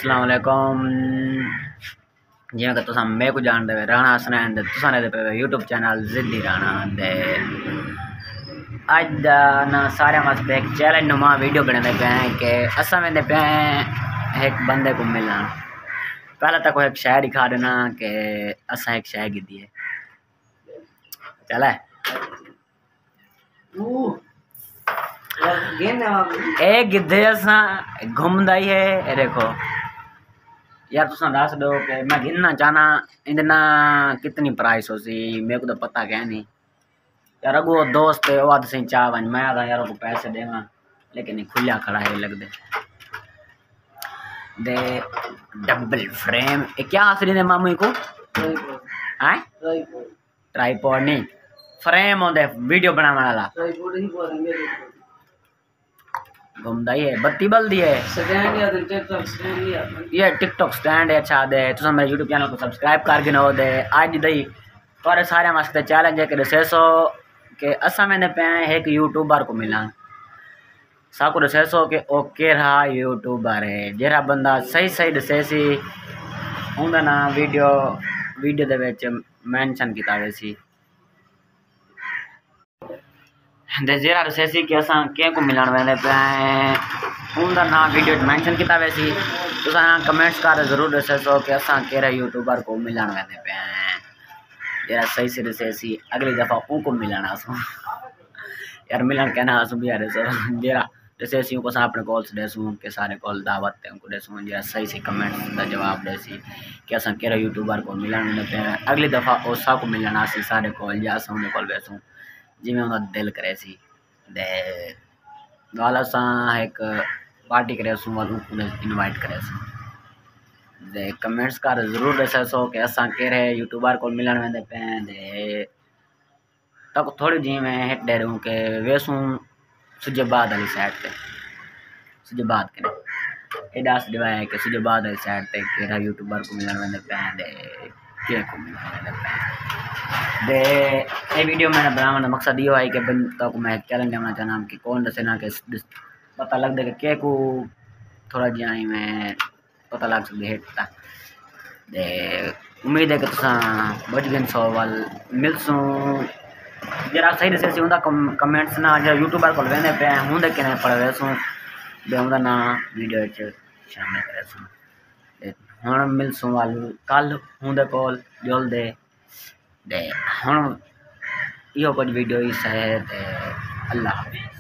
अस्सलाम वालेकुम। जियां कि तुसां मैं को जानदे वे राणा हसनैन दे तुसां दे पे यूट्यूब चैनल जिद्दी राणा दे अज दा ना सारे वास्ते एक चैलेंज नुमा वीडियो बनाने पे हैं कि असां वेंदे पे एक बंदे को मिलना। पहले तक वो एक शायर दिखा देना कि असां एक शायर गिद्दी है चले एक गिद्धे असां घूमदा ही है। देखो यार तुसा दस दो कि मैं गिनना चाहना इतना कितनी प्राइस हो सी मेरे को तो पता क्या नहीं यार। अगो दोस्त है वो से चाह वन मैं आता यार को पैसे देवा लेकिन खुला खड़ा है लग दे डबल फ्रेम क्या असली ने मामू को है ट्राइपॉड नहीं फ्रेम होते वीडियो बनाने वाला घूमता ही है बत्ती बल्दी है ये टिकटॉक स्टैंड है। अच्छा दे तुम मेरे यूट्यूब चैनल को सब्सक्राइब कर गिनो दे अज दई थोड़े सारे वास्ते चैलेंज है कि दसे सो कि असा मैंने पे एक यूट्यूबर को मिला साको दसे सो कि ओके रहा यूट्यूबर है जेरा बंदा सही सही दसे सी उनका ना वीडियो दे विच मेंशन किया गया सी दे जेरा दसे सी कि असा के को मिलन वेंदे पे उनका ना वीडियो मेंशन किया वैसी तुसा कमेंट्स कर जरूर दसे सो कि असा केरा यूट्यूबर को मिलन वेंदे पे जेरा सही से दसे सी अगली दफा उनको मिलना असो यार मिलन कहना असो भी यार सो जेरा दसे सी को अपने कॉल्स देसू के सारे कॉल दावत ते उनको देसू जेरा सही से कमेंट्स का जवाब देसी कि असा केरा यूट्यूबर को मिलन वेंदे पे अगली दफा ओसा को मिलना सी सारे कॉल या असो कॉल बेसू जिमें उनका दिल करे सी दे वाल असा एक पार्टी करे सू वाल इनवाइट करे सू दे कमेंट्स कर जरूर दसे सो कि असा केरे यूट्यूबर को मिलन वेंदे पे दे तक थोड़ी जी मैं हिट दे रहूँ कि वेसू सुजबाद वाली साइड पे सुजबाद के एडास दिवाया है कि सुजबाद वाली साइड पे केरा यूट्यूबर को मिलन वेंदे पे दे के को मिलन वेंदे पे दे ये वीडियो मैंने बनाने का मकसद ये है कि बंदा को मैं चैलेंज देना चाहना कि कौन दसे ना कि पता लग दे कि को थोड़ा जी मैं पता लग सकती हिट दे उम्मीद है कि तुसा बच गए सौ वाल मिलसूँ जरा सही दसे सी कमेंट्स ना जो यूट्यूबर को वेंदे पे होंदे कि नहीं पढ़ वेसू दे उनका ना वीडियो शामिल करे हुण मिलसूँ वाल कल होंदे कॉल जोल दे हुण यो कुछ वीडियो ही है अल्लाह हाफ़िज़।